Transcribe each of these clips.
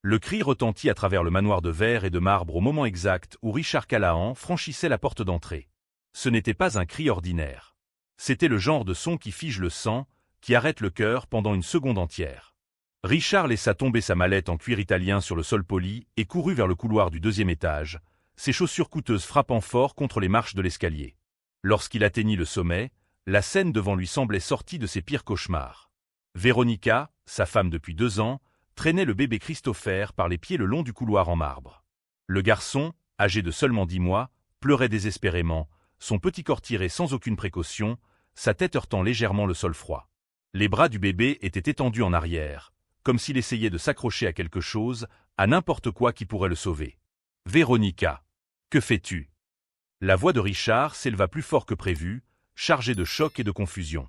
Le cri retentit à travers le manoir de verre et de marbre au moment exact où Richard Callahan franchissait la porte d'entrée. Ce n'était pas un cri ordinaire. C'était le genre de son qui fige le sang, qui arrête le cœur pendant une seconde entière. Richard laissa tomber sa mallette en cuir italien sur le sol poli et courut vers le couloir du 2e étage, ses chaussures coûteuses frappant fort contre les marches de l'escalier. Lorsqu'il atteignit le sommet, la scène devant lui semblait sortie de ses pires cauchemars. Véronica, sa femme depuis 2 ans, traînait le bébé Christopher par les pieds le long du couloir en marbre. Le garçon, âgé de seulement 10 mois, pleurait désespérément, son petit corps tiré sans aucune précaution, sa tête heurtant légèrement le sol froid. Les bras du bébé étaient étendus en arrière, comme s'il essayait de s'accrocher à quelque chose, à n'importe quoi qui pourrait le sauver. « Véronica, que fais-tu » La voix de Richard s'éleva plus fort que prévu, chargée de choc et de confusion.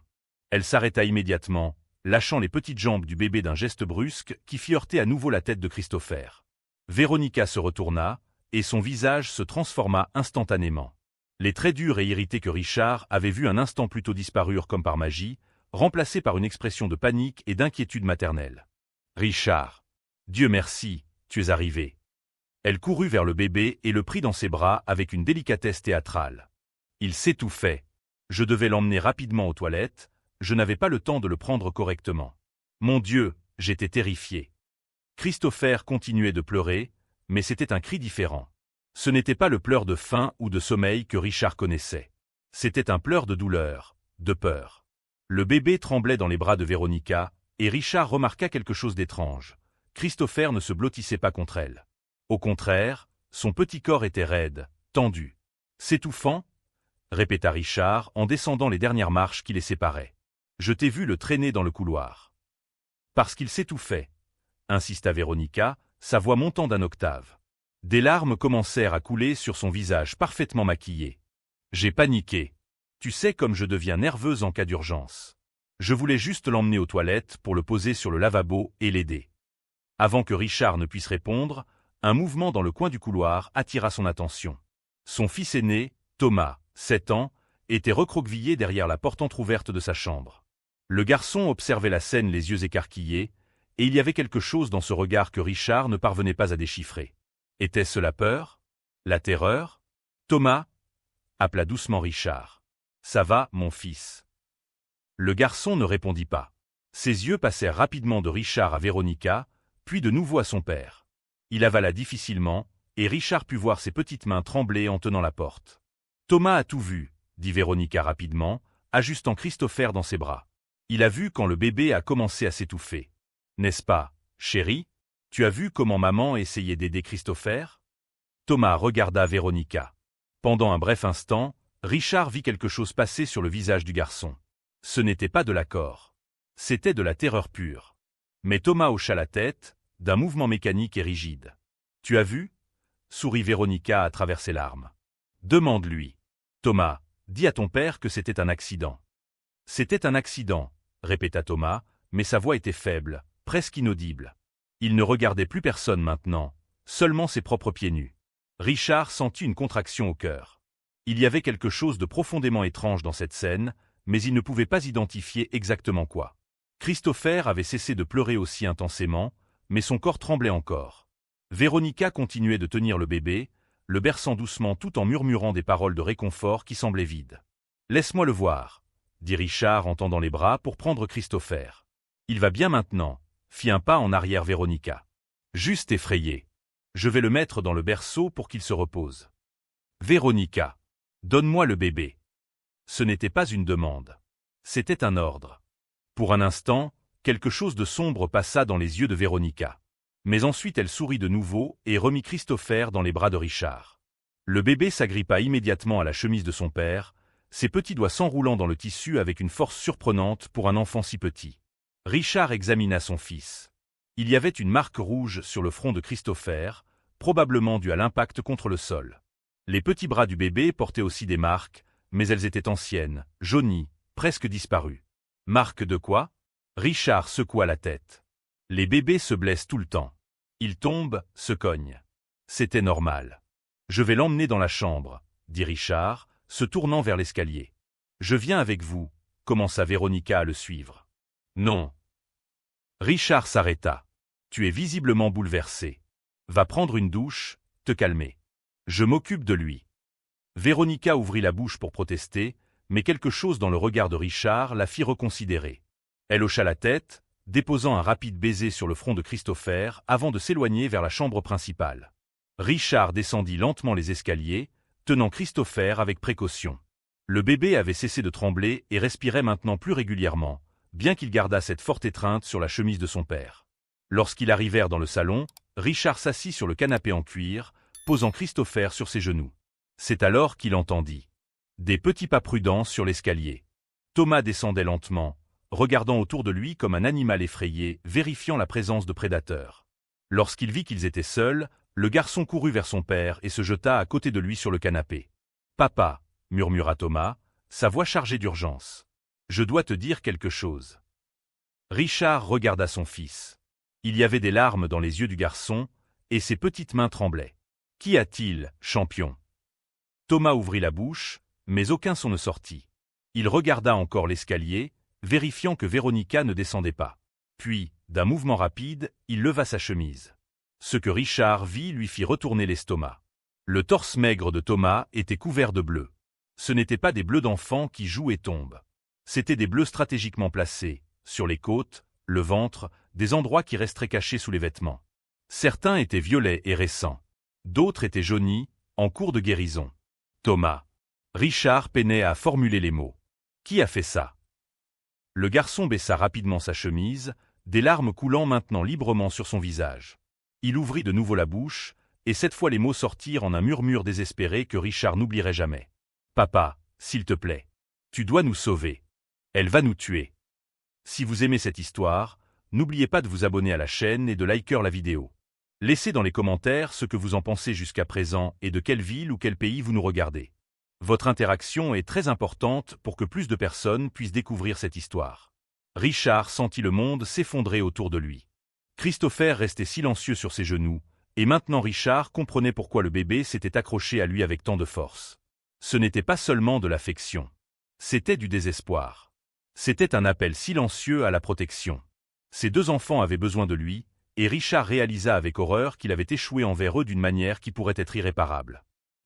Elle s'arrêta immédiatement, lâchant les petites jambes du bébé d'un geste brusque qui fit heurter à nouveau la tête de Christopher. Véronica se retourna, et son visage se transforma instantanément. Les traits durs et irrités que Richard avait vus un instant plus tôt disparurent comme par magie, remplacés par une expression de panique et d'inquiétude maternelle. « Richard, Dieu merci, tu es arrivé. » Elle courut vers le bébé et le prit dans ses bras avec une délicatesse théâtrale. Il s'étouffait. Je devais l'emmener rapidement aux toilettes, je n'avais pas le temps de le prendre correctement. Mon Dieu, j'étais terrifié. Christopher continuait de pleurer, mais c'était un cri différent. Ce n'était pas le pleur de faim ou de sommeil que Richard connaissait. C'était un pleur de douleur, de peur. Le bébé tremblait dans les bras de Véronica, et Richard remarqua quelque chose d'étrange. Christopher ne se blottissait pas contre elle. Au contraire, son petit corps était raide, tendu. « S'étouffant » répéta Richard en descendant les dernières marches qui les séparaient. « Je t'ai vu le traîner dans le couloir. »« Parce qu'il s'étouffait » insista Véronica, sa voix montant d'1 octave. Des larmes commencèrent à couler sur son visage parfaitement maquillé. J'ai paniqué. Tu sais comme je deviens nerveuse en cas d'urgence. Je voulais juste l'emmener aux toilettes pour le poser sur le lavabo et l'aider. Avant que Richard ne puisse répondre, un mouvement dans le coin du couloir attira son attention. Son fils aîné, Thomas, 7 ans, était recroquevillé derrière la porte entr'ouverte de sa chambre. Le garçon observait la scène les yeux écarquillés, et il y avait quelque chose dans ce regard que Richard ne parvenait pas à déchiffrer. Était-ce la peur? La terreur? Thomas? Appela doucement Richard. Ça va, mon fils? Le garçon ne répondit pas. Ses yeux passèrent rapidement de Richard à Véronica, puis de nouveau à son père. Il avala difficilement, et Richard put voir ses petites mains trembler en tenant la porte. Thomas a tout vu, dit Véronica rapidement, ajustant Christopher dans ses bras. Il a vu quand le bébé a commencé à s'étouffer. N'est-ce pas, chérie? Tu as vu comment maman essayait d'aider Christopher? Thomas regarda Véronica. Pendant un bref instant, Richard vit quelque chose passer sur le visage du garçon. Ce n'était pas de l'accord. C'était de la terreur pure. Mais Thomas hocha la tête, d'un mouvement mécanique et rigide. « Tu as vu » sourit Véronica à travers ses larmes. « Demande-lui. Thomas, dis à ton père que c'était un accident. » « C'était un accident, » répéta Thomas, mais sa voix était faible, presque inaudible. Il ne regardait plus personne maintenant, seulement ses propres pieds nus. Richard sentit une contraction au cœur. Il y avait quelque chose de profondément étrange dans cette scène, mais il ne pouvait pas identifier exactement quoi. Christopher avait cessé de pleurer aussi intensément, mais son corps tremblait encore. Véronica continuait de tenir le bébé, le berçant doucement tout en murmurant des paroles de réconfort qui semblaient vides. « Laisse-moi le voir, » dit Richard en tendant les bras pour prendre Christopher. « Il va bien maintenant, » fit un pas en arrière Véronica. Juste effrayé. « Je vais le mettre dans le berceau pour qu'il se repose. »« Véronica, donne-moi le bébé. » Ce n'était pas une demande. C'était un ordre. Pour un instant, quelque chose de sombre passa dans les yeux de Véronica. Mais ensuite elle sourit de nouveau et remit Christopher dans les bras de Richard. Le bébé s'agrippa immédiatement à la chemise de son père, ses petits doigts s'enroulant dans le tissu avec une force surprenante pour un enfant si petit. Richard examina son fils. Il y avait une marque rouge sur le front de Christopher, probablement due à l'impact contre le sol. Les petits bras du bébé portaient aussi des marques, mais elles étaient anciennes, jaunies, presque disparues. Marque de quoi? Richard secoua la tête. Les bébés se blessent tout le temps. Ils tombent, se cognent. C'était normal. Je vais l'emmener dans la chambre, dit Richard, se tournant vers l'escalier. Je viens avec vous, commença Véronica à le suivre. Non. Richard s'arrêta. Tu es visiblement bouleversé. Va prendre une douche, te calmer. Je m'occupe de lui. Véronica ouvrit la bouche pour protester, mais quelque chose dans le regard de Richard la fit reconsidérer. Elle hocha la tête, déposant un rapide baiser sur le front de Christopher avant de s'éloigner vers la chambre principale. Richard descendit lentement les escaliers, tenant Christopher avec précaution. Le bébé avait cessé de trembler et respirait maintenant plus régulièrement, bien qu'il gardât cette forte étreinte sur la chemise de son père. Lorsqu'ils arrivèrent dans le salon, Richard s'assit sur le canapé en cuir, posant Christopher sur ses genoux. C'est alors qu'il entendit des petits pas prudents sur l'escalier. Thomas descendait lentement, regardant autour de lui comme un animal effrayé, vérifiant la présence de prédateurs. Lorsqu'il vit qu'ils étaient seuls, le garçon courut vers son père et se jeta à côté de lui sur le canapé. « Papa » murmura Thomas, sa voix chargée d'urgence. « Je dois te dire quelque chose. » Richard regarda son fils. Il y avait des larmes dans les yeux du garçon, et ses petites mains tremblaient. « Qu'y a-t-il, champion ?» Thomas ouvrit la bouche, mais aucun son ne sortit. Il regarda encore l'escalier, vérifiant que Véronica ne descendait pas. Puis, d'un mouvement rapide, il leva sa chemise. Ce que Richard vit lui fit retourner l'estomac. Le torse maigre de Thomas était couvert de bleus. Ce n'étaient pas des bleus d'enfants qui jouent et tombent. C'étaient des bleus stratégiquement placés, sur les côtes, le ventre, des endroits qui resteraient cachés sous les vêtements. Certains étaient violets et récents. D'autres étaient jaunis, en cours de guérison. Thomas. Richard peinait à formuler les mots. Qui a fait ça? Le garçon baissa rapidement sa chemise, des larmes coulant maintenant librement sur son visage. Il ouvrit de nouveau la bouche, et cette fois les mots sortirent en un murmure désespéré que Richard n'oublierait jamais. « Papa, s'il te plaît. Tu dois nous sauver. Elle va nous tuer. » Si vous aimez cette histoire, n'oubliez pas de vous abonner à la chaîne et de liker la vidéo. Laissez dans les commentaires ce que vous en pensez jusqu'à présent et de quelle ville ou quel pays vous nous regardez. Votre interaction est très importante pour que plus de personnes puissent découvrir cette histoire. Richard sentit le monde s'effondrer autour de lui. Christopher restait silencieux sur ses genoux, et maintenant Richard comprenait pourquoi le bébé s'était accroché à lui avec tant de force. Ce n'était pas seulement de l'affection. C'était du désespoir. C'était un appel silencieux à la protection. Ces deux enfants avaient besoin de lui, et Richard réalisa avec horreur qu'il avait échoué envers eux d'une manière qui pourrait être irréparable.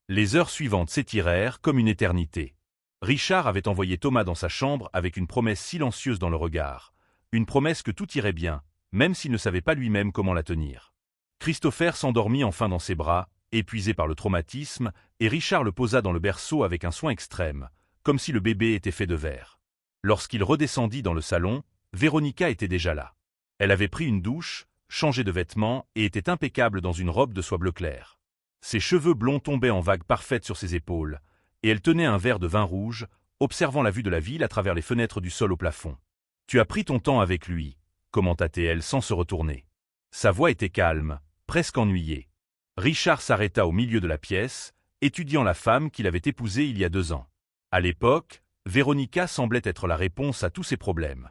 Les heures suivantes s'étirèrent comme une éternité. Richard avait envoyé Thomas dans sa chambre avec une promesse silencieuse dans le regard, une promesse que tout irait bien, même s'il ne savait pas lui-même comment la tenir. Christopher s'endormit enfin dans ses bras, épuisé par le traumatisme, et Richard le posa dans le berceau avec un soin extrême, comme si le bébé était fait de verre. Lorsqu'il redescendit dans le salon, Véronica était déjà là. Elle avait pris une douche, changé de vêtements et était impeccable dans une robe de soie bleu clair. Ses cheveux blonds tombaient en vagues parfaites sur ses épaules, et elle tenait un verre de vin rouge, observant la vue de la ville à travers les fenêtres du sol au plafond. « Tu as pris ton temps avec lui » commenta-t-elle sans se retourner. Sa voix était calme, presque ennuyée. Richard s'arrêta au milieu de la pièce, étudiant la femme qu'il avait épousée il y a 2 ans. À l'époque, Véronica semblait être la réponse à tous ses problèmes.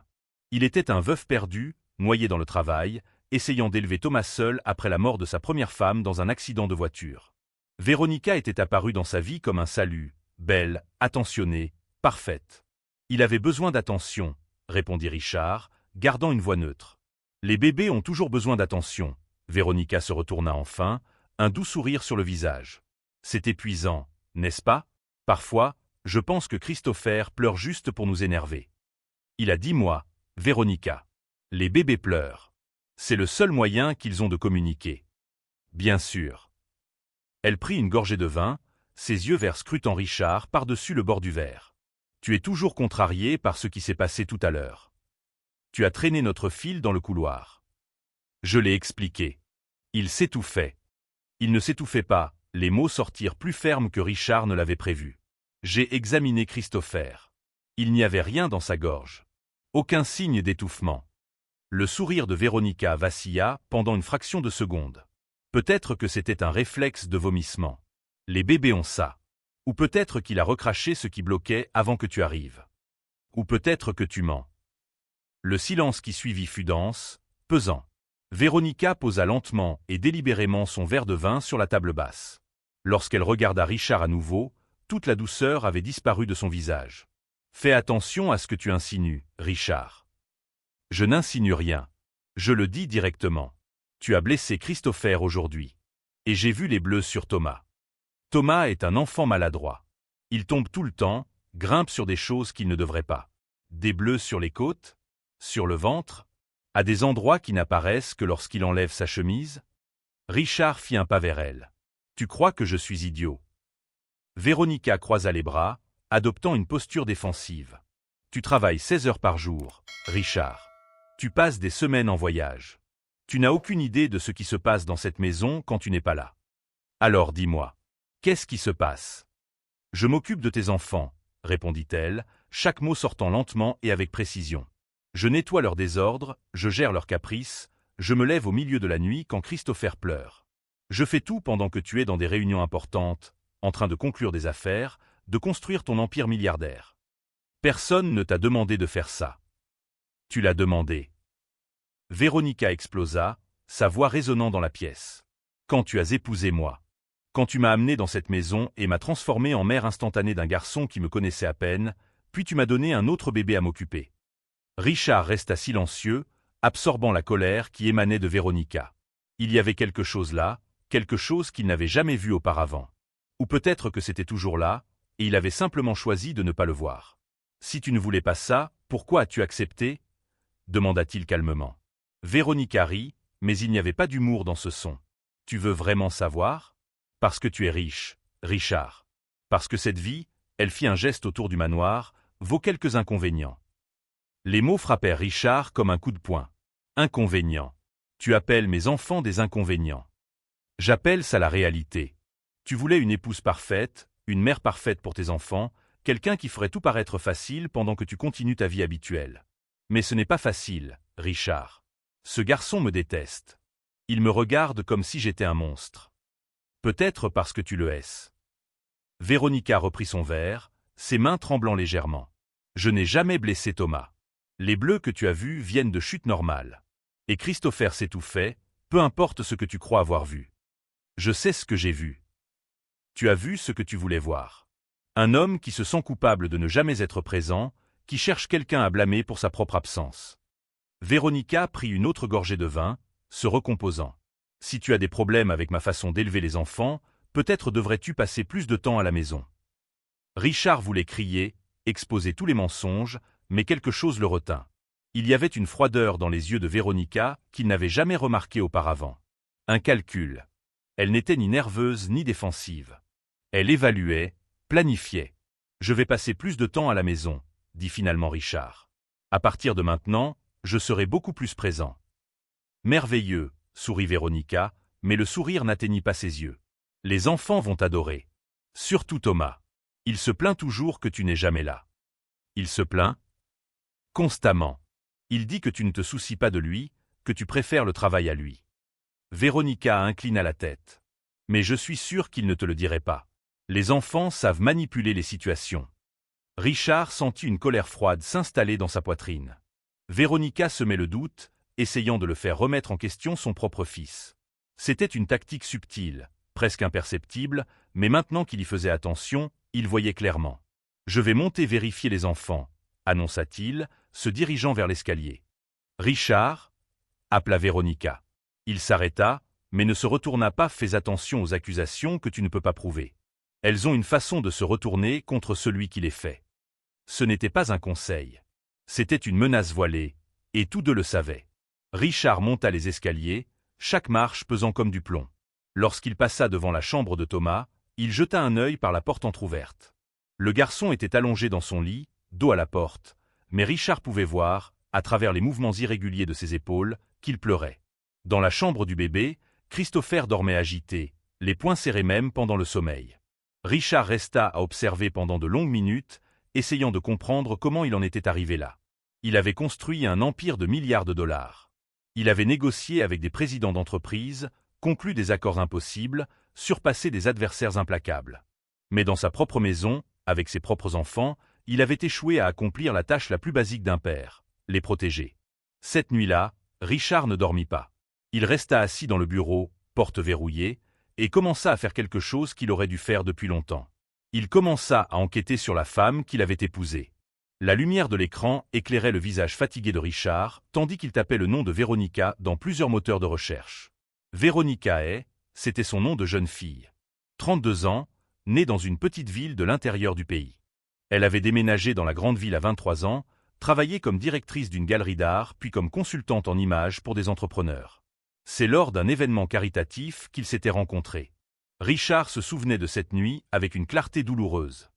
Il était un veuf perdu, noyé dans le travail, essayant d'élever Thomas seul après la mort de sa première femme dans un accident de voiture. Véronica était apparue dans sa vie comme un salut, belle, attentionnée, parfaite. Il avait besoin d'attention, répondit Richard, gardant une voix neutre. Les bébés ont toujours besoin d'attention. Véronica se retourna enfin, un doux sourire sur le visage. C'est épuisant, n'est-ce pas? Parfois, je pense que Christopher pleure juste pour nous énerver. Il a 10 mois, Véronica. Les bébés pleurent. C'est le seul moyen qu'ils ont de communiquer. Bien sûr. Elle prit une gorgée de vin, ses yeux verts scrutant Richard par-dessus le bord du verre. Tu es toujours contrarié par ce qui s'est passé tout à l'heure. Tu as traîné notre fil dans le couloir. Je l'ai expliqué. Il s'étouffait. Il ne s'étouffait pas, les mots sortirent plus fermes que Richard ne l'avait prévu. J'ai examiné Christopher. Il n'y avait rien dans sa gorge. Aucun signe d'étouffement. Le sourire de Véronica vacilla pendant une fraction de seconde. Peut-être que c'était un réflexe de vomissement. Les bébés ont ça. Ou peut-être qu'il a recraché ce qui bloquait avant que tu arrives. Ou peut-être que tu mens. Le silence qui suivit fut dense, pesant. Véronica posa lentement et délibérément son verre de vin sur la table basse. Lorsqu'elle regarda Richard à nouveau, toute la douceur avait disparu de son visage. « Fais attention à ce que tu insinues, Richard. » Je n'insinue rien. Je le dis directement. Tu as blessé Christopher aujourd'hui. Et j'ai vu les bleus sur Thomas. Thomas est un enfant maladroit. Il tombe tout le temps, grimpe sur des choses qu'il ne devrait pas. Des bleus sur les côtes, sur le ventre, à des endroits qui n'apparaissent que lorsqu'il enlève sa chemise. Richard fit un pas vers elle. Tu crois que je suis idiot? Véronica croisa les bras, adoptant une posture défensive. Tu travailles 16 heures par jour, Richard. Tu passes des semaines en voyage. Tu n'as aucune idée de ce qui se passe dans cette maison quand tu n'es pas là. Alors dis-moi, qu'est-ce qui se passe? Je m'occupe de tes enfants, répondit-elle, chaque mot sortant lentement et avec précision. Je nettoie leurs désordres, je gère leurs caprices, je me lève au milieu de la nuit quand Christopher pleure. Je fais tout pendant que tu es dans des réunions importantes, en train de conclure des affaires, de construire ton empire milliardaire. Personne ne t'a demandé de faire ça. Tu l'as demandé. Véronica explosa, sa voix résonnant dans la pièce. Quand tu as épousé moi. Quand tu m'as amené dans cette maison et m'as transformé en mère instantanée d'un garçon qui me connaissait à peine, puis tu m'as donné un autre bébé à m'occuper. Richard resta silencieux, absorbant la colère qui émanait de Véronica. Il y avait quelque chose là, quelque chose qu'il n'avait jamais vu auparavant. Ou peut-être que c'était toujours là, et il avait simplement choisi de ne pas le voir. Si tu ne voulais pas ça, pourquoi as-tu accepté? Demanda-t-il calmement. Véronica rit, mais il n'y avait pas d'humour dans ce son. Tu veux vraiment savoir? Parce que tu es riche, Richard. Parce que cette vie, elle fit un geste autour du manoir, vaut quelques inconvénients. Les mots frappèrent Richard comme un coup de poing. Inconvénients. Tu appelles mes enfants des inconvénients. J'appelle ça la réalité. Tu voulais une épouse parfaite, une mère parfaite pour tes enfants, quelqu'un qui ferait tout paraître facile pendant que tu continues ta vie habituelle. Mais ce n'est pas facile, Richard. Ce garçon me déteste. Il me regarde comme si j'étais un monstre. Peut-être parce que tu le hais. Véronica reprit son verre, ses mains tremblant légèrement. Je n'ai jamais blessé Thomas. Les bleus que tu as vus viennent de chute normale. Et Christopher s'étouffait, peu importe ce que tu crois avoir vu. Je sais ce que j'ai vu. Tu as vu ce que tu voulais voir. Un homme qui se sent coupable de ne jamais être présent, qui cherche quelqu'un à blâmer pour sa propre absence. Véronica prit une autre gorgée de vin, se recomposant. Si tu as des problèmes avec ma façon d'élever les enfants, peut-être devrais-tu passer plus de temps à la maison. Richard voulait crier, exposer tous les mensonges, mais quelque chose le retint. Il y avait une froideur dans les yeux de Véronica qu'il n'avait jamais remarquée auparavant. Un calcul. Elle n'était ni nerveuse ni défensive. Elle évaluait, planifiait. Je vais passer plus de temps à la maison, dit finalement Richard. À partir de maintenant, je serai beaucoup plus présent. Merveilleux, sourit Véronica, mais le sourire n'atteignit pas ses yeux. Les enfants vont t'adorer. Surtout Thomas. Il se plaint toujours que tu n'es jamais là. Il se plaint? Constamment. Il dit que tu ne te soucies pas de lui, que tu préfères le travail à lui. Véronica inclina la tête. Mais je suis sûr qu'il ne te le dirait pas. Les enfants savent manipuler les situations. Richard sentit une colère froide s'installer dans sa poitrine. Véronica semait le doute, essayant de le faire remettre en question son propre fils. C'était une tactique subtile, presque imperceptible, mais maintenant qu'il y faisait attention, il voyait clairement. « Je vais monter vérifier les enfants », annonça-t-il, se dirigeant vers l'escalier. « Richard » appela Véronica. Il s'arrêta, mais ne se retourna pas. « Fais attention aux accusations que tu ne peux pas prouver. Elles ont une façon de se retourner contre celui qui les fait. » Ce n'était pas un conseil. C'était une menace voilée, et tous deux le savaient. Richard monta les escaliers, chaque marche pesant comme du plomb. Lorsqu'il passa devant la chambre de Thomas, il jeta un œil par la porte entr'ouverte. Le garçon était allongé dans son lit, dos à la porte, mais Richard pouvait voir, à travers les mouvements irréguliers de ses épaules, qu'il pleurait. Dans la chambre du bébé, Christopher dormait agité, les poings serrés même pendant le sommeil. Richard resta à observer pendant de longues minutes, essayant de comprendre comment il en était arrivé là. Il avait construit un empire de milliards de dollars. Il avait négocié avec des présidents d'entreprises, conclu des accords impossibles, surpassé des adversaires implacables. Mais dans sa propre maison, avec ses propres enfants, il avait échoué à accomplir la tâche la plus basique d'un père, les protéger. Cette nuit-là, Richard ne dormit pas. Il resta assis dans le bureau, porte verrouillée, et commença à faire quelque chose qu'il aurait dû faire depuis longtemps. Il commença à enquêter sur la femme qu'il avait épousée. La lumière de l'écran éclairait le visage fatigué de Richard, tandis qu'il tapait le nom de Véronica dans plusieurs moteurs de recherche. Véronica c'était son nom de jeune fille. 32 ans, née dans une petite ville de l'intérieur du pays. Elle avait déménagé dans la grande ville à 23 ans, travaillé comme directrice d'une galerie d'art, puis comme consultante en images pour des entrepreneurs. C'est lors d'un événement caritatif qu'ils s'étaient rencontrés. Richard se souvenait de cette nuit avec une clarté douloureuse.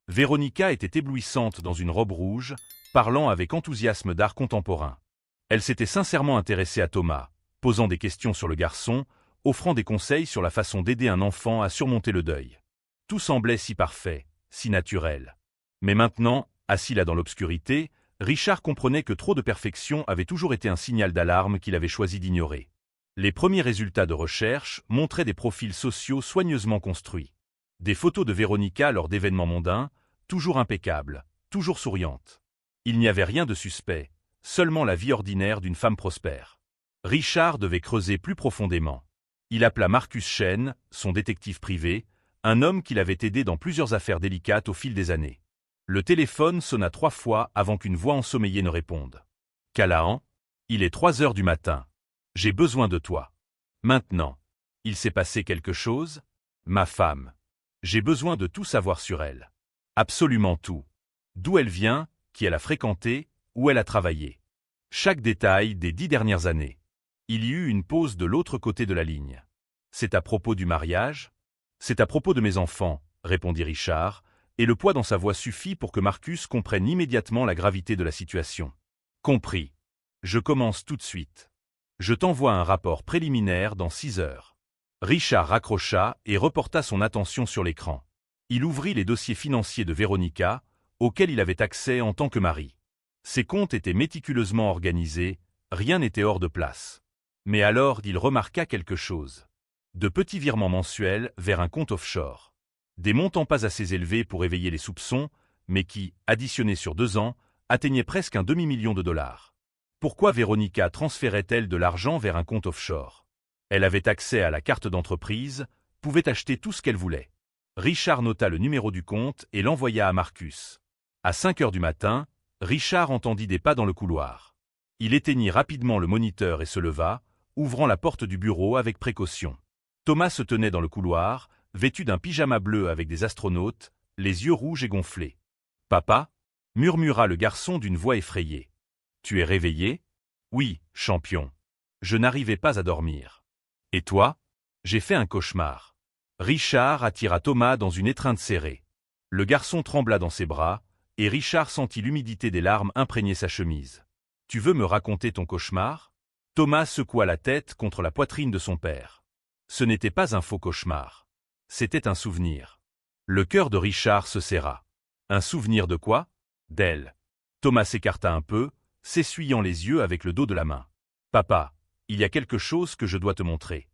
Véronica était éblouissante dans une robe rouge, parlant avec enthousiasme d'art contemporain. Elle s'était sincèrement intéressée à Thomas, posant des questions sur le garçon, offrant des conseils sur la façon d'aider un enfant à surmonter le deuil. Tout semblait si parfait, si naturel. Mais maintenant, assis là dans l'obscurité, Richard comprenait que trop de perfection avait toujours été un signal d'alarme qu'il avait choisi d'ignorer. Les premiers résultats de recherche montraient des profils sociaux soigneusement construits. Des photos de Véronica lors d'événements mondains, toujours impeccables, toujours souriantes. Il n'y avait rien de suspect, seulement la vie ordinaire d'une femme prospère. Richard devait creuser plus profondément. Il appela Marcus Chen, son détective privé, un homme qu'il avait aidé dans plusieurs affaires délicates au fil des années. Le téléphone sonna 3 fois avant qu'une voix ensommeillée ne réponde. « Callahan, il est 3 heures du matin. J'ai besoin de toi. Maintenant. Il s'est passé quelque chose? Ma femme. J'ai besoin de tout savoir sur elle. Absolument tout. D'où elle vient, qui elle a fréquenté, où elle a travaillé. Chaque détail des 10 dernières années. » Il y eut une pause de l'autre côté de la ligne. « C'est à propos du mariage? »« C'est à propos de mes enfants, » répondit Richard, et le poids dans sa voix suffit pour que Marcus comprenne immédiatement la gravité de la situation. « Compris. Je commence tout de suite. Je t'envoie un rapport préliminaire dans 6 heures. » Richard raccrocha et reporta son attention sur l'écran. Il ouvrit les dossiers financiers de Véronica, auxquels il avait accès en tant que mari. Ses comptes étaient méticuleusement organisés, rien n'était hors de place. Mais alors il remarqua quelque chose. De petits virements mensuels vers un compte offshore. Des montants pas assez élevés pour éveiller les soupçons, mais qui, additionnés sur 2 ans, atteignaient presque un demi-million de dollars. Pourquoi Véronica transférait-elle de l'argent vers un compte offshore? Elle avait accès à la carte d'entreprise, pouvait acheter tout ce qu'elle voulait. Richard nota le numéro du compte et l'envoya à Marcus. À 5 heures du matin, Richard entendit des pas dans le couloir. Il éteignit rapidement le moniteur et se leva, ouvrant la porte du bureau avec précaution. Thomas se tenait dans le couloir, vêtu d'un pyjama bleu avec des astronautes, les yeux rouges et gonflés. « Papa » murmura le garçon d'une voix effrayée. « Tu es réveillé ?»« Oui, champion. Je n'arrivais pas à dormir. »« Et toi ?»« J'ai fait un cauchemar. » Richard attira Thomas dans une étreinte serrée. Le garçon trembla dans ses bras, et Richard sentit l'humidité des larmes imprégner sa chemise. « Tu veux me raconter ton cauchemar ?» Thomas secoua la tête contre la poitrine de son père. Ce n'était pas un faux cauchemar. C'était un souvenir. Le cœur de Richard se serra. Un souvenir de quoi? D'elle. Thomas s'écarta un peu, s'essuyant les yeux avec le dos de la main. « Papa, il y a quelque chose que je dois te montrer.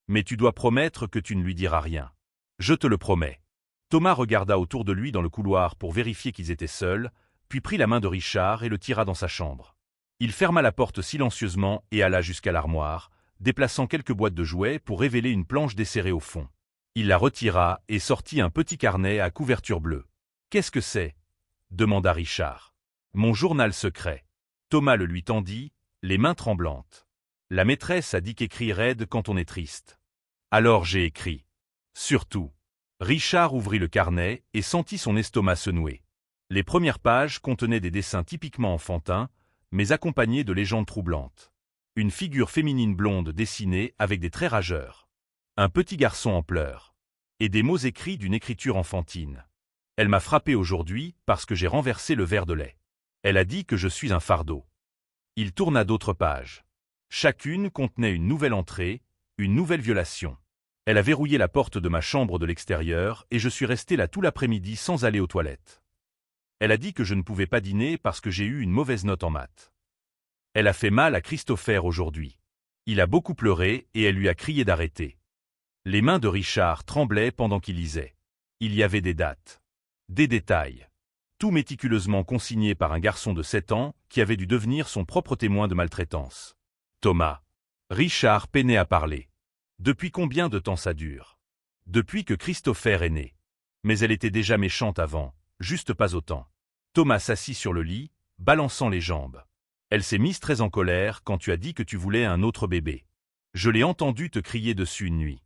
Mais tu dois promettre que tu ne lui diras rien. Je te le promets. » Thomas regarda autour de lui dans le couloir pour vérifier qu'ils étaient seuls, puis prit la main de Richard et le tira dans sa chambre. Il ferma la porte silencieusement et alla jusqu'à l'armoire, déplaçant quelques boîtes de jouets pour révéler une planche desserrée au fond. Il la retira et sortit un petit carnet à couverture bleue. « Qu'est-ce que c'est » demanda Richard. « Mon journal secret. » Thomas le lui tendit, les mains tremblantes. « La maîtresse a dit qu'écrire aide quand on est triste. » Alors j'ai écrit. Surtout. Richard ouvrit le carnet et sentit son estomac se nouer. Les premières pages contenaient des dessins typiquement enfantins, mais accompagnés de légendes troublantes. Une figure féminine blonde dessinée avec des traits rageurs. Un petit garçon en pleurs. Et des mots écrits d'une écriture enfantine. Elle m'a frappé aujourd'hui parce que j'ai renversé le verre de lait. Elle a dit que je suis un fardeau. Il tourna d'autres pages. Chacune contenait une nouvelle entrée, une nouvelle violation. Elle a verrouillé la porte de ma chambre de l'extérieur et je suis resté là tout l'après-midi sans aller aux toilettes. Elle a dit que je ne pouvais pas dîner parce que j'ai eu une mauvaise note en maths. Elle a fait mal à Christopher aujourd'hui. Il a beaucoup pleuré et elle lui a crié d'arrêter. Les mains de Richard tremblaient pendant qu'il lisait. Il y avait des dates. Des détails. Tout méticuleusement consigné par un garçon de 7 ans qui avait dû devenir son propre témoin de maltraitance. Thomas. Richard peinait à parler. Depuis combien de temps ça dure? Depuis que Christopher est né. Mais elle était déjà méchante avant, juste pas autant. Thomas s'assit sur le lit, balançant les jambes. Elle s'est mise très en colère quand tu as dit que tu voulais un autre bébé. Je l'ai entendu te crier dessus une nuit.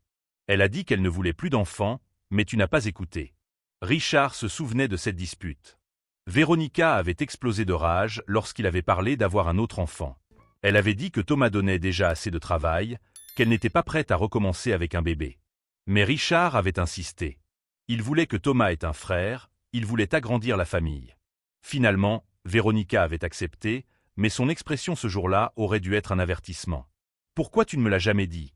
Elle a dit qu'elle ne voulait plus d'enfants, mais tu n'as pas écouté. Richard se souvenait de cette dispute. Véronica avait explosé de rage lorsqu'il avait parlé d'avoir un autre enfant. Elle avait dit que Thomas donnait déjà assez de travail, qu'elle n'était pas prête à recommencer avec un bébé. Mais Richard avait insisté. Il voulait que Thomas ait un frère, il voulait agrandir la famille. Finalement, Véronica avait accepté, mais son expression ce jour-là aurait dû être un avertissement. « Pourquoi tu ne me l'as jamais dit ?»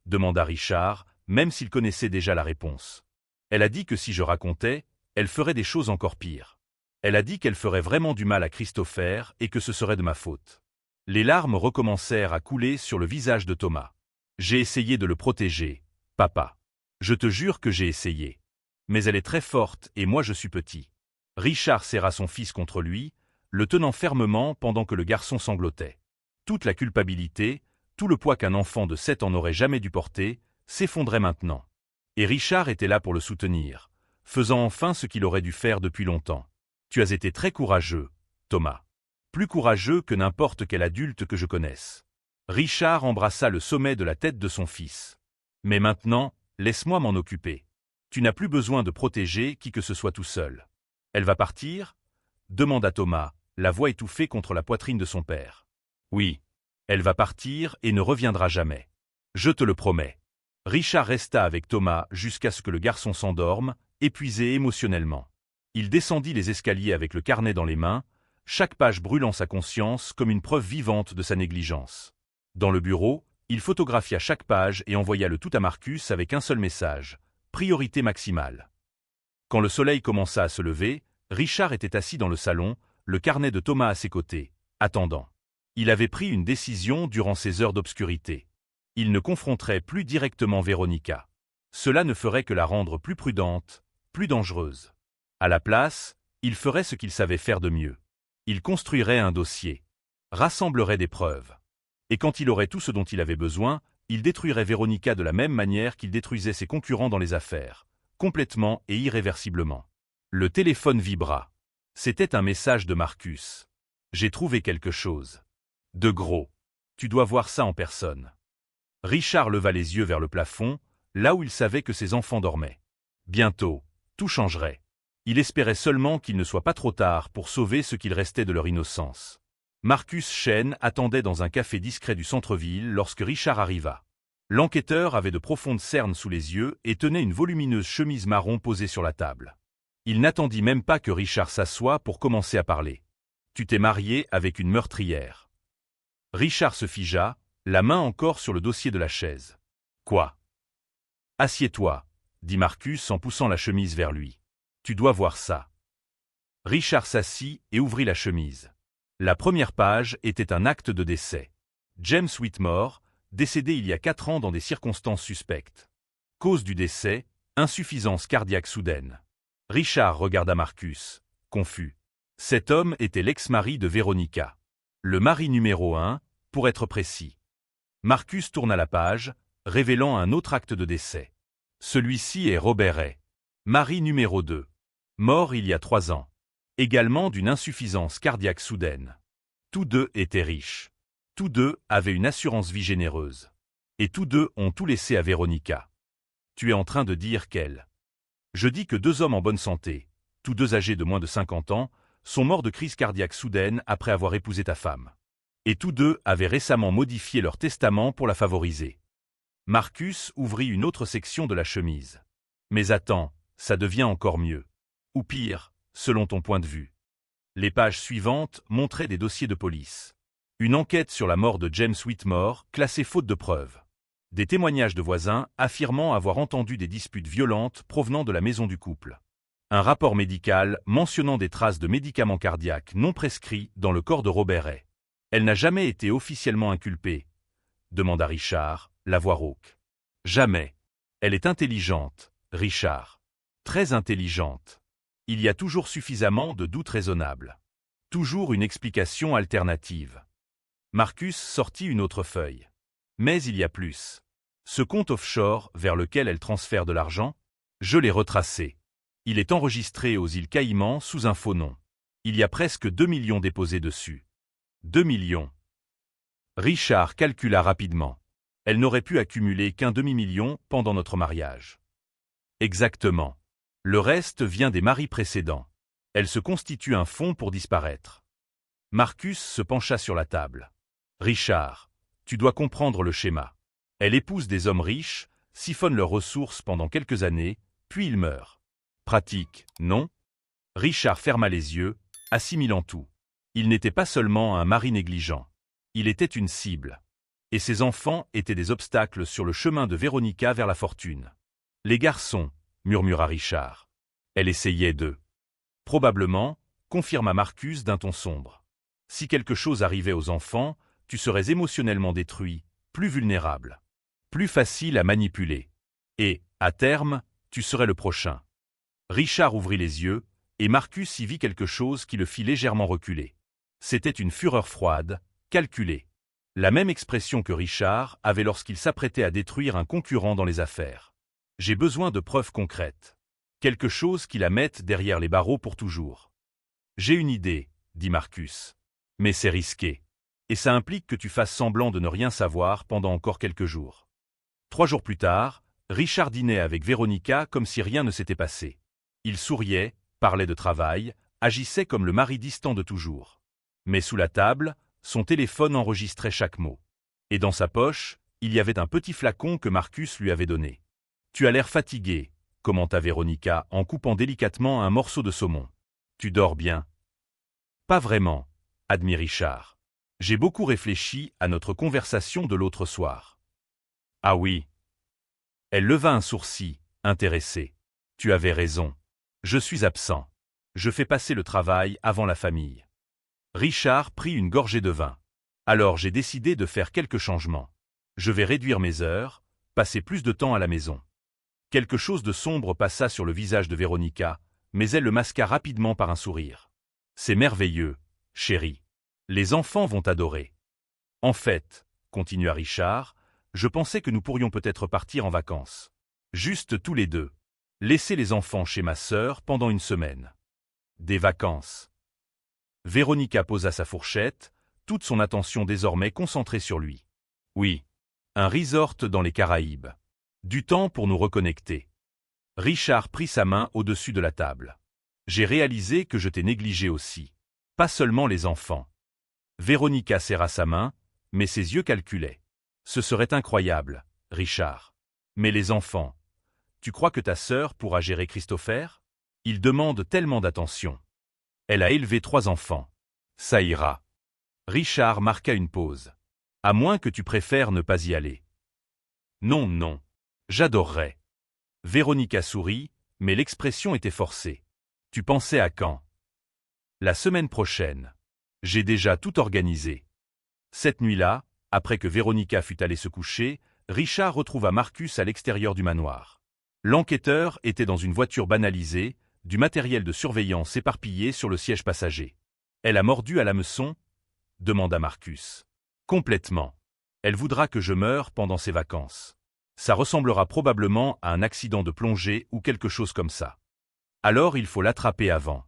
demanda Richard, même s'il connaissait déjà la réponse. Elle a dit que si je racontais, elle ferait des choses encore pires. Elle a dit qu'elle ferait vraiment du mal à Christopher et que ce serait de ma faute. Les larmes recommencèrent à couler sur le visage de Thomas. J'ai essayé de le protéger, papa. Je te jure que j'ai essayé. Mais elle est très forte et moi je suis petit. Richard serra son fils contre lui, le tenant fermement pendant que le garçon sanglotait. Toute la culpabilité, tout le poids qu'un enfant de 7 ans n'aurait jamais dû porter, s'effondrait maintenant. Et Richard était là pour le soutenir, faisant enfin ce qu'il aurait dû faire depuis longtemps. Tu as été très courageux, Thomas. Plus courageux que n'importe quel adulte que je connaisse. Richard embrassa le sommet de la tête de son fils. Mais maintenant, laisse-moi m'en occuper. Tu n'as plus besoin de protéger qui que ce soit tout seul. Elle va partir ? Demanda Thomas, la voix étouffée contre la poitrine de son père. Oui. Elle va partir et ne reviendra jamais. Je te le promets. Richard resta avec Thomas jusqu'à ce que le garçon s'endorme, épuisé émotionnellement. Il descendit les escaliers avec le carnet dans les mains, chaque page brûlant sa conscience comme une preuve vivante de sa négligence. Dans le bureau, il photographia chaque page et envoya le tout à Marcus avec un seul message : priorité maximale. Quand le soleil commença à se lever, Richard était assis dans le salon, le carnet de Thomas à ses côtés, attendant. Il avait pris une décision durant ces heures d'obscurité. Il ne confronterait plus directement Véronica. Cela ne ferait que la rendre plus prudente, plus dangereuse. À la place, il ferait ce qu'il savait faire de mieux. Il construirait un dossier, rassemblerait des preuves. Et quand il aurait tout ce dont il avait besoin, il détruirait Véronica de la même manière qu'il détruisait ses concurrents dans les affaires, complètement et irréversiblement. Le téléphone vibra. C'était un message de Marcus. J'ai trouvé quelque chose. De gros. Tu dois voir ça en personne. Richard leva les yeux vers le plafond, là où il savait que ses enfants dormaient. Bientôt, tout changerait. Il espérait seulement qu'il ne soit pas trop tard pour sauver ce qu'il restait de leur innocence. Marcus Chen attendait dans un café discret du centre-ville lorsque Richard arriva. L'enquêteur avait de profondes cernes sous les yeux et tenait une volumineuse chemise marron posée sur la table. Il n'attendit même pas que Richard s'assoie pour commencer à parler. « Tu t'es marié avec une meurtrière. » Richard se figea, la main encore sur le dossier de la chaise. « Quoi ? » ?»« Assieds-toi, » dit Marcus en poussant la chemise vers lui. « Tu dois voir ça. » Richard s'assit et ouvrit la chemise. La première page était un acte de décès. James Whitmore, décédé il y a 4 ans dans des circonstances suspectes. Cause du décès, insuffisance cardiaque soudaine. Richard regarda Marcus, confus. Cet homme était l'ex-mari de Véronica. Le mari numéro 1, pour être précis. Marcus tourna la page, révélant un autre acte de décès. Celui-ci est Robert Ray. Mari numéro 2. Mort il y a 3 ans. Également d'une insuffisance cardiaque soudaine. Tous deux étaient riches. Tous deux avaient une assurance vie généreuse. Et tous deux ont tout laissé à Véronica. Tu es en train de dire qu'elle. Je dis que 2 hommes en bonne santé, tous 2 âgés de moins de 50 ans, sont morts de crise cardiaque soudaine après avoir épousé ta femme. Et tous 2 avaient récemment modifié leur testament pour la favoriser. Marcus ouvrit une autre section de la chemise. Mais attends, ça devient encore mieux. Ou pire, selon ton point de vue. Les pages suivantes montraient des dossiers de police. Une enquête sur la mort de James Whitmore, classée faute de preuves. Des témoignages de voisins affirmant avoir entendu des disputes violentes provenant de la maison du couple. Un rapport médical mentionnant des traces de médicaments cardiaques non prescrits dans le corps de Robert Ray. Elle n'a jamais été officiellement inculpée, demanda Richard, la voix rauque. Jamais. Elle est intelligente, Richard. Très intelligente. Il y a toujours suffisamment de doutes raisonnables. Toujours une explication alternative. Marcus sortit une autre feuille. Mais il y a plus. Ce compte offshore vers lequel elle transfère de l'argent, je l'ai retracé. Il est enregistré aux îles Caïmans sous un faux nom. Il y a presque 2 millions déposés dessus. 2 millions. Richard calcula rapidement. Elle n'aurait pu accumuler qu'un demi-million pendant notre mariage. Exactement. Le reste vient des maris précédents. Elle se constitue un fonds pour disparaître. Marcus se pencha sur la table. Richard, tu dois comprendre le schéma. Elle épouse des hommes riches, siphonne leurs ressources pendant quelques années, puis ils meurent. Pratique, non? Richard ferma les yeux, assimilant tout. Il n'était pas seulement un mari négligent. Il était une cible. Et ses enfants étaient des obstacles sur le chemin de Véronica vers la fortune. Les garçons, murmura Richard. Elle essayait de. Probablement, confirma Marcus d'un ton sombre. Si quelque chose arrivait aux enfants, tu serais émotionnellement détruit, plus vulnérable, plus facile à manipuler. Et, à terme, tu serais le prochain. Richard ouvrit les yeux, et Marcus y vit quelque chose qui le fit légèrement reculer. C'était une fureur froide, calculée. La même expression que Richard avait lorsqu'il s'apprêtait à détruire un concurrent dans les affaires. J'ai besoin de preuves concrètes. Quelque chose qui la mette derrière les barreaux pour toujours. J'ai une idée, dit Marcus. Mais c'est risqué. Et ça implique que tu fasses semblant de ne rien savoir pendant encore quelques jours. 3 jours plus tard, Richard dînait avec Véronica comme si rien ne s'était passé. Il souriait, parlait de travail, agissait comme le mari distant de toujours. Mais sous la table, son téléphone enregistrait chaque mot. Et dans sa poche, il y avait un petit flacon que Marcus lui avait donné. « Tu as l'air fatigué », commenta Véronica en coupant délicatement un morceau de saumon. « Tu dors bien ?»« Pas vraiment », admit Richard. « J'ai beaucoup réfléchi à notre conversation de l'autre soir. »« Ah oui ?» Elle leva un sourcil, intéressée. « Tu avais raison. Je suis absent. Je fais passer le travail avant la famille. » Richard prit une gorgée de vin. « Alors j'ai décidé de faire quelques changements. Je vais réduire mes heures, passer plus de temps à la maison. » Quelque chose de sombre passa sur le visage de Véronica, mais elle le masqua rapidement par un sourire. « C'est merveilleux, chérie. Les enfants vont adorer. »« En fait, » continua Richard, « je pensais que nous pourrions peut-être partir en vacances. Juste tous les deux. Laisser les enfants chez ma sœur pendant une semaine. » Des vacances. Véronica posa sa fourchette, toute son attention désormais concentrée sur lui. « Oui. Un resort dans les Caraïbes. Du temps pour nous reconnecter. » Richard prit sa main au-dessus de la table. « J'ai réalisé que je t'ai négligé aussi. Pas seulement les enfants. » Véronica serra sa main, mais ses yeux calculaient. « Ce serait incroyable, Richard. Mais les enfants. Tu crois que ta sœur pourra gérer Christopher? Il demande tellement d'attention. Elle a élevé 3 enfants. Ça ira. » Richard marqua une pause. « À moins que tu préfères ne pas y aller. »« Non, non. J'adorerais. » Véronica sourit, mais l'expression était forcée. « Tu pensais à quand? » ?»« La semaine prochaine. J'ai déjà tout organisé. » Cette nuit-là, après que Véronica fut allée se coucher, Richard retrouva Marcus à l'extérieur du manoir. L'enquêteur était dans une voiture banalisée, du matériel de surveillance éparpillé sur le siège passager. « Elle a mordu à l'hameçon ?» demanda Marcus. « Complètement. Elle voudra que je meure pendant ses vacances. Ça ressemblera probablement à un accident de plongée ou quelque chose comme ça. Alors il faut l'attraper avant. »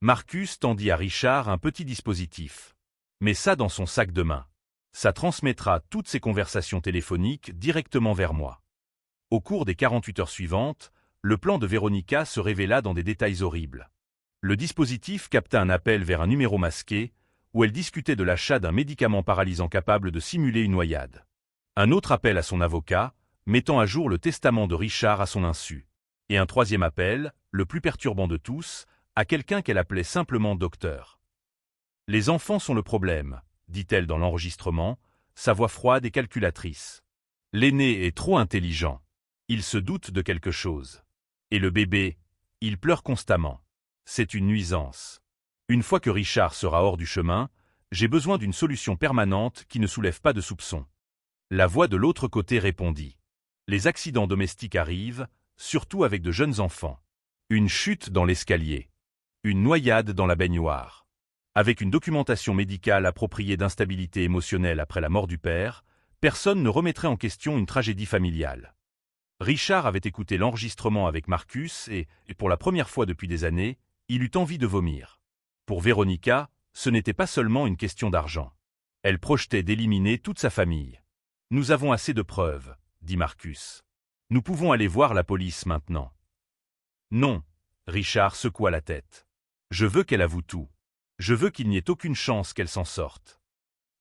Marcus tendit à Richard un petit dispositif. « Mets ça dans son sac de main. Ça transmettra toutes ses conversations téléphoniques directement vers moi. » Au cours des 48 heures suivantes, le plan de Véronica se révéla dans des détails horribles. Le dispositif capta un appel vers un numéro masqué, où elle discutait de l'achat d'un médicament paralysant capable de simuler une noyade. Un autre appel à son avocat, mettant à jour le testament de Richard à son insu. Et un 3e appel, le plus perturbant de tous, à quelqu'un qu'elle appelait simplement docteur. « Les enfants sont le problème, » dit-elle dans l'enregistrement, sa voix froide et calculatrice. « L'aîné est trop intelligent. Il se doute de quelque chose. Et le bébé, il pleure constamment. C'est une nuisance. Une fois que Richard sera hors du chemin, j'ai besoin d'une solution permanente qui ne soulève pas de soupçons. » La voix de l'autre côté répondit. « Les accidents domestiques arrivent, surtout avec de jeunes enfants. Une chute dans l'escalier. Une noyade dans la baignoire. Avec une documentation médicale appropriée d'instabilité émotionnelle après la mort du père, personne ne remettrait en question une tragédie familiale. » Richard avait écouté l'enregistrement avec Marcus et, pour la première fois depuis des années, il eut envie de vomir. Pour Véronica, ce n'était pas seulement une question d'argent. Elle projetait d'éliminer toute sa famille. « Nous avons assez de preuves, » dit Marcus. « Nous pouvons aller voir la police maintenant. » « Non, » Richard secoua la tête. « Je veux qu'elle avoue tout. Je veux qu'il n'y ait aucune chance qu'elle s'en sorte. »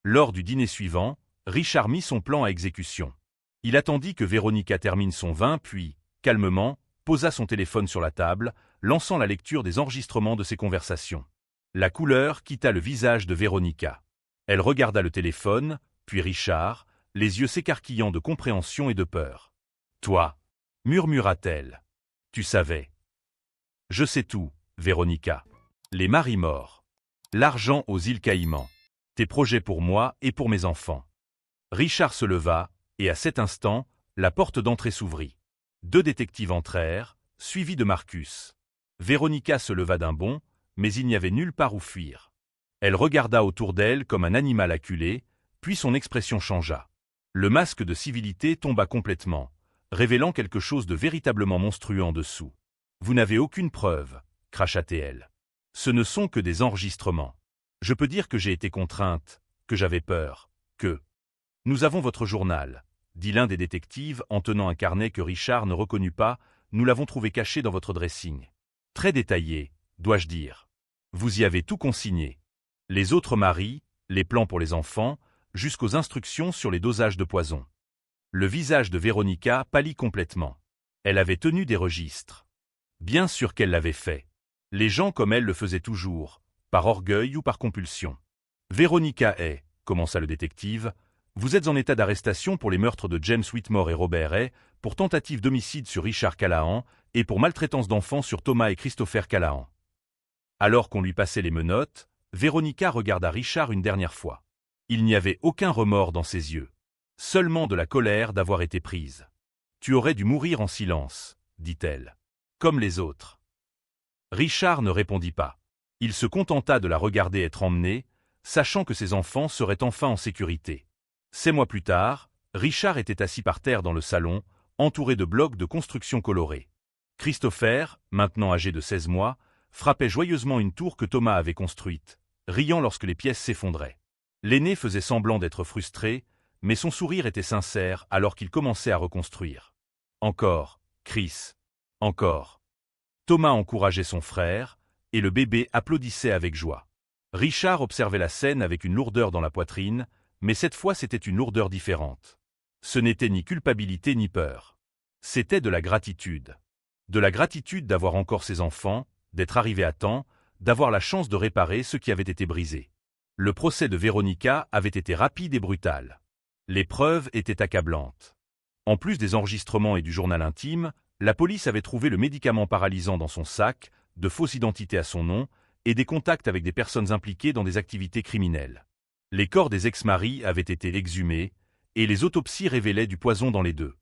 Lors du dîner suivant, Richard mit son plan à exécution. Il attendit que Véronica termine son vin puis, calmement, posa son téléphone sur la table, lançant la lecture des enregistrements de ses conversations. La couleur quitta le visage de Véronica. Elle regarda le téléphone, puis Richard, les yeux s'écarquillant de compréhension et de peur. « Toi » murmura-t-elle. « Tu savais. »« Je sais tout, Véronica. Les maris morts. L'argent aux îles Caïmans. Tes projets pour moi et pour mes enfants. » Richard se leva, et à cet instant, la porte d'entrée s'ouvrit. 2 détectives entrèrent, suivis de Marcus. Véronica se leva d'un bond, mais il n'y avait nulle part où fuir. Elle regarda autour d'elle comme un animal acculé, puis son expression changea. Le masque de civilité tomba complètement, révélant quelque chose de véritablement monstrueux en dessous. « Vous n'avez aucune preuve, » cracha-t-elle. « Ce ne sont que des enregistrements. Je peux dire que j'ai été contrainte, que j'avais peur, que... » « Nous avons votre journal, » dit l'un des détectives en tenant un carnet que Richard ne reconnut pas, « nous l'avons trouvé caché dans votre dressing. Très détaillé, dois-je dire. Vous y avez tout consigné. Les autres maris, les plans pour les enfants, jusqu'aux instructions sur les dosages de poison. » Le visage de Véronica pâlit complètement. Elle avait tenu des registres. Bien sûr qu'elle l'avait fait. Les gens comme elle le faisaient toujours, par orgueil ou par compulsion. « Véronica est, » commença le détective, « vous êtes en état d'arrestation pour les meurtres de James Whitmore et Robert Hay, pour tentative d'homicide sur Richard Callahan et pour maltraitance d'enfants sur Thomas et Christopher Callahan. » Alors qu'on lui passait les menottes, Véronica regarda Richard une dernière fois. Il n'y avait aucun remords dans ses yeux. Seulement de la colère d'avoir été prise. « Tu aurais dû mourir en silence, » dit-elle. « Comme les autres. » Richard ne répondit pas. Il se contenta de la regarder être emmenée, sachant que ses enfants seraient enfin en sécurité. 6 mois plus tard, Richard était assis par terre dans le salon, entouré de blocs de construction colorés. Christopher, maintenant âgé de 16 mois, frappait joyeusement une tour que Thomas avait construite, riant lorsque les pièces s'effondraient. L'aîné faisait semblant d'être frustré, mais son sourire était sincère alors qu'il commençait à reconstruire. Encore, Chris. Encore. Thomas encourageait son frère, et le bébé applaudissait avec joie. Richard observait la scène avec une lourdeur dans la poitrine, mais cette fois c'était une lourdeur différente. Ce n'était ni culpabilité ni peur. C'était de la gratitude. De la gratitude d'avoir encore ses enfants, d'être arrivé à temps, d'avoir la chance de réparer ce qui avait été brisé. Le procès de Véronica avait été rapide et brutal. Les preuves étaient accablantes. En plus des enregistrements et du journal intime, la police avait trouvé le médicament paralysant dans son sac, de fausses identités à son nom, et des contacts avec des personnes impliquées dans des activités criminelles. Les corps des ex-maris avaient été exhumés, et les autopsies révélaient du poison dans les deux.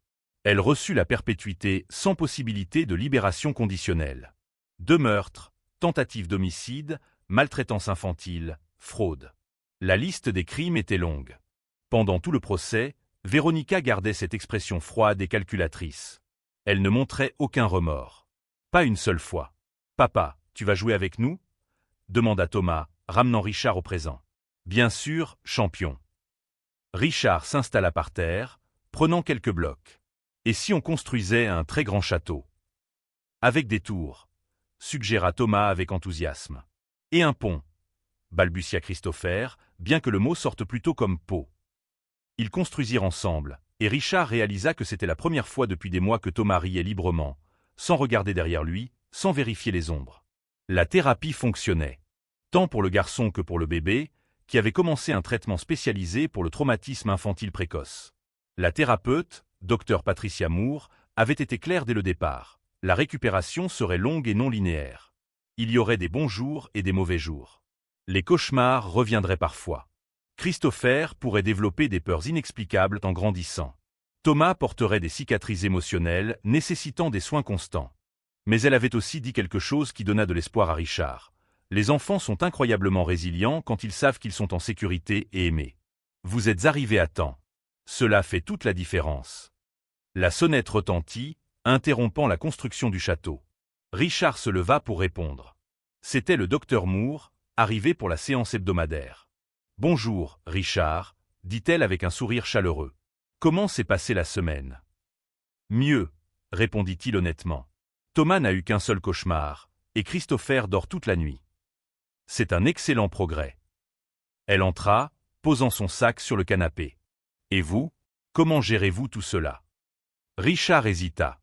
Elle reçut la perpétuité sans possibilité de libération conditionnelle. 2 meurtres, tentative d'homicide, maltraitance infantile, fraude. La liste des crimes était longue. Pendant tout le procès, Véronica gardait cette expression froide et calculatrice. Elle ne montrait aucun remords. Pas une seule fois. « Papa, tu vas jouer avec nous ?» demanda Thomas, ramenant Richard au présent. « Bien sûr, champion. » Richard s'installa par terre, prenant quelques blocs. « Et si on construisait un très grand château ?»« Avec des tours, » suggéra Thomas avec enthousiasme. « Et un pont » balbutia Christopher, bien que le mot sorte plutôt comme pot. Ils construisirent ensemble, et Richard réalisa que c'était la première fois depuis des mois que Thomas riait librement, sans regarder derrière lui, sans vérifier les ombres. La thérapie fonctionnait, tant pour le garçon que pour le bébé, qui avait commencé un traitement spécialisé pour le traumatisme infantile précoce. La thérapeute, Dr Patricia Moore, avait été claire dès le départ. La récupération serait longue et non linéaire. Il y aurait des bons jours et des mauvais jours. Les cauchemars reviendraient parfois. Christopher pourrait développer des peurs inexplicables en grandissant. Thomas porterait des cicatrices émotionnelles nécessitant des soins constants. Mais elle avait aussi dit quelque chose qui donna de l'espoir à Richard. Les enfants sont incroyablement résilients quand ils savent qu'ils sont en sécurité et aimés. Vous êtes arrivé à temps. Cela fait toute la différence. La sonnette retentit, interrompant la construction du château. Richard se leva pour répondre. C'était le docteur Moore, arrivée pour la séance hebdomadaire. « Bonjour, Richard », dit-elle avec un sourire chaleureux. « Comment s'est passée la semaine ?»« Mieux », répondit-il honnêtement. « Thomas n'a eu qu'un seul cauchemar, et Christopher dort toute la nuit. » « C'est un excellent progrès. » Elle entra, posant son sac sur le canapé. « Et vous, comment gérez-vous tout cela ?» Richard hésita.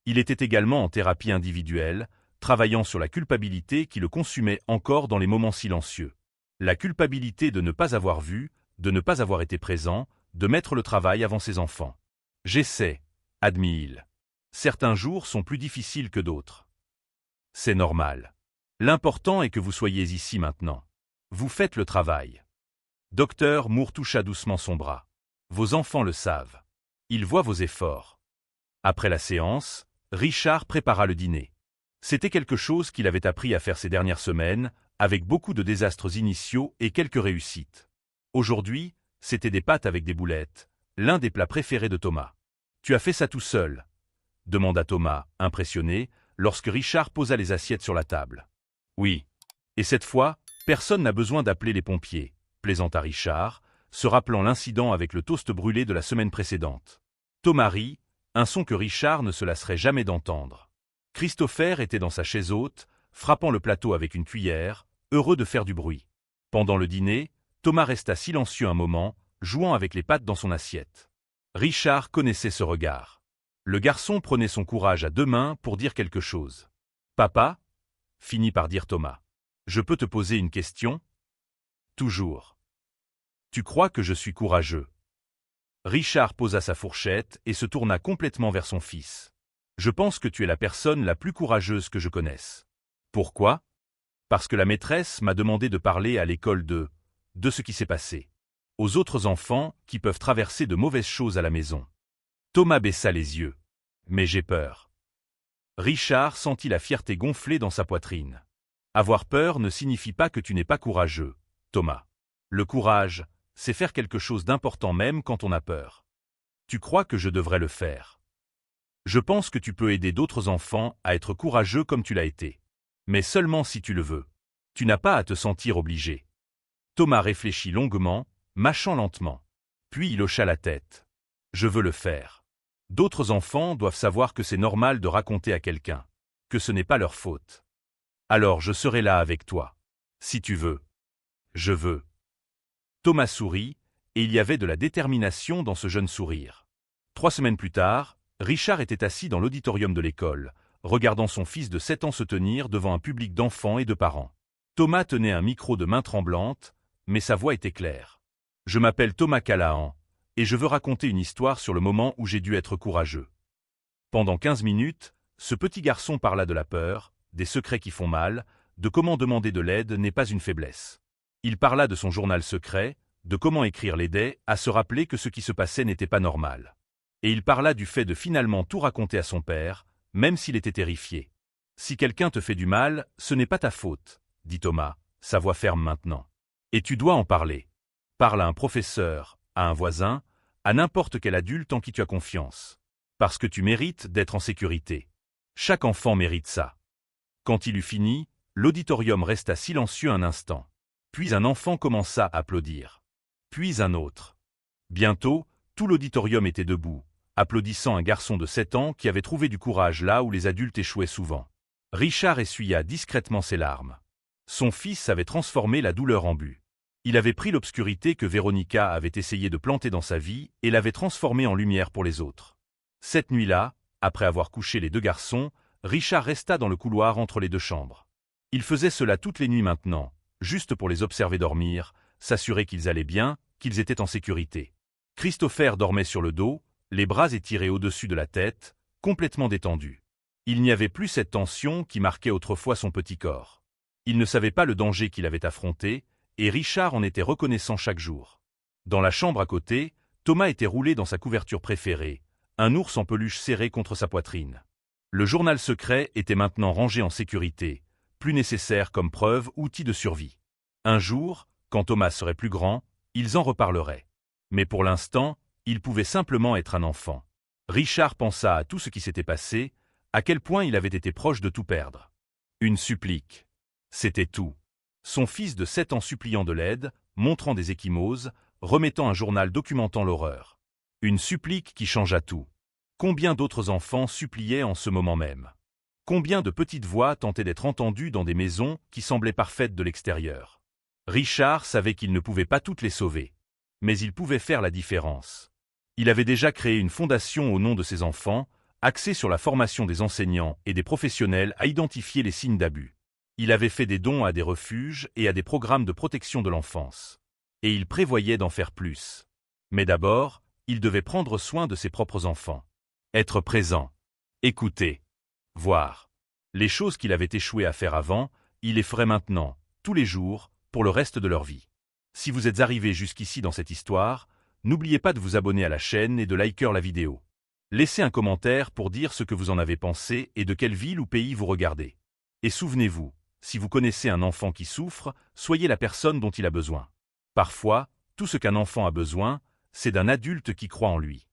Il était également en thérapie individuelle, travaillant sur la culpabilité qui le consumait encore dans les moments silencieux. La culpabilité de ne pas avoir vu, de ne pas avoir été présent, de mettre le travail avant ses enfants. « J'essaie, » admit-il. « Certains jours sont plus difficiles que d'autres. C'est normal. L'important est que vous soyez ici maintenant. Vous faites le travail. » Docteur Moore toucha doucement son bras. « Vos enfants le savent. Ils voient vos efforts. » Après la séance, Richard prépara le dîner. C'était quelque chose qu'il avait appris à faire ces dernières semaines, avec beaucoup de désastres initiaux et quelques réussites. Aujourd'hui, c'était des pâtes avec des boulettes, l'un des plats préférés de Thomas. « Tu as fait ça tout seul ?» demanda Thomas, impressionné, lorsque Richard posa les assiettes sur la table. « Oui. Et cette fois, personne n'a besoin d'appeler les pompiers, » plaisanta Richard, se rappelant l'incident avec le toast brûlé de la semaine précédente. Thomas rit, un son que Richard ne se lasserait jamais d'entendre. Christopher était dans sa chaise haute, frappant le plateau avec une cuillère, heureux de faire du bruit. Pendant le dîner, Thomas resta silencieux un moment, jouant avec les pâtes dans son assiette. Richard connaissait ce regard. Le garçon prenait son courage à deux mains pour dire quelque chose. « Papa ?» finit par dire Thomas. « Je peux te poser une question ?»« Toujours. »« Tu crois que je suis courageux ?» Richard posa sa fourchette et se tourna complètement vers son fils. « Je pense que tu es la personne la plus courageuse que je connaisse. »« Pourquoi ?»« Parce que la maîtresse m'a demandé de parler à l'école de ce qui s'est passé. Aux autres enfants qui peuvent traverser de mauvaises choses à la maison. » Thomas baissa les yeux. « Mais j'ai peur. » Richard sentit la fierté gonfler dans sa poitrine. « Avoir peur ne signifie pas que tu n'es pas courageux, Thomas. Le courage, c'est faire quelque chose d'important même quand on a peur. Tu crois que je devrais le faire? Je pense que tu peux aider d'autres enfants à être courageux comme tu l'as été. Mais seulement si tu le veux. Tu n'as pas à te sentir obligé. » Thomas réfléchit longuement, mâchant lentement. Puis il hocha la tête. « Je veux le faire. D'autres enfants doivent savoir que c'est normal de raconter à quelqu'un, que ce n'est pas leur faute. Alors je serai là avec toi. Si tu veux. Je veux. » Thomas sourit, et il y avait de la détermination dans ce jeune sourire. 3 semaines plus tard, Richard était assis dans l'auditorium de l'école, regardant son fils de 7 ans se tenir devant un public d'enfants et de parents. Thomas tenait un micro de main tremblante, mais sa voix était claire. « Je m'appelle Thomas Callahan, et je veux raconter une histoire sur le moment où j'ai dû être courageux. » Pendant 15 minutes, ce petit garçon parla de la peur, des secrets qui font mal, de comment demander de l'aide n'est pas une faiblesse. Il parla de son journal secret, de comment écrire l'aidait à se rappeler que ce qui se passait n'était pas normal. Et il parla du fait de finalement tout raconter à son père, même s'il était terrifié. « Si quelqu'un te fait du mal, ce n'est pas ta faute, » dit Thomas, sa voix ferme maintenant. « Et tu dois en parler. Parle à un professeur, à un voisin, à n'importe quel adulte en qui tu as confiance. Parce que tu mérites d'être en sécurité. Chaque enfant mérite ça. » Quand il eut fini, l'auditorium resta silencieux un instant. Puis un enfant commença à applaudir. Puis un autre. Bientôt, tout l'auditorium était debout, applaudissant un garçon de 7 ans qui avait trouvé du courage là où les adultes échouaient souvent. Richard essuya discrètement ses larmes. Son fils avait transformé la douleur en but. Il avait pris l'obscurité que Véronica avait essayé de planter dans sa vie et l'avait transformée en lumière pour les autres. Cette nuit-là, après avoir couché les 2 garçons, Richard resta dans le couloir entre les 2 chambres. Il faisait cela toutes les nuits maintenant, juste pour les observer dormir, s'assurer qu'ils allaient bien, qu'ils étaient en sécurité. Christopher dormait sur le dos, les bras étirés au-dessus de la tête, complètement détendu. Il n'y avait plus cette tension qui marquait autrefois son petit corps. Il ne savait pas le danger qu'il avait affronté, et Richard en était reconnaissant chaque jour. Dans la chambre à côté, Thomas était roulé dans sa couverture préférée, un ours en peluche serré contre sa poitrine. Le journal secret était maintenant rangé en sécurité, plus nécessaire comme preuve, outil de survie. Un jour, quand Thomas serait plus grand, ils en reparleraient. Mais pour l'instant, il pouvait simplement être un enfant. Richard pensa à tout ce qui s'était passé, à quel point il avait été proche de tout perdre. Une supplique. C'était tout. Son fils de 7 ans suppliant de l'aide, montrant des ecchymoses, remettant un journal documentant l'horreur. Une supplique qui changea tout. Combien d'autres enfants suppliaient en ce moment même? Combien de petites voix tentaient d'être entendues dans des maisons qui semblaient parfaites de l'extérieur? Richard savait qu'il ne pouvait pas toutes les sauver. Mais il pouvait faire la différence. Il avait déjà créé une fondation au nom de ses enfants, axée sur la formation des enseignants et des professionnels à identifier les signes d'abus. Il avait fait des dons à des refuges et à des programmes de protection de l'enfance. Et il prévoyait d'en faire plus. Mais d'abord, il devait prendre soin de ses propres enfants. Être présent. Écouter. Voir. Les choses qu'il avait échoué à faire avant, il les ferait maintenant, tous les jours, pour le reste de leur vie. Si vous êtes arrivé jusqu'ici dans cette histoire, n'oubliez pas de vous abonner à la chaîne et de liker la vidéo. Laissez un commentaire pour dire ce que vous en avez pensé et de quelle ville ou pays vous regardez. Et souvenez-vous, si vous connaissez un enfant qui souffre, soyez la personne dont il a besoin. Parfois, tout ce qu'un enfant a besoin, c'est d'un adulte qui croit en lui.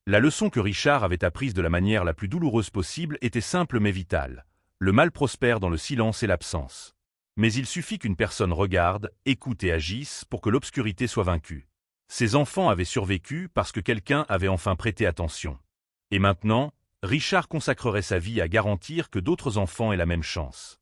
La leçon que Richard avait apprise de la manière la plus douloureuse possible était simple mais vitale. Le mal prospère dans le silence et l'absence. Mais il suffit qu'une personne regarde, écoute et agisse pour que l'obscurité soit vaincue. Ces enfants avaient survécu parce que quelqu'un avait enfin prêté attention. Et maintenant, Richard consacrerait sa vie à garantir que d'autres enfants aient la même chance.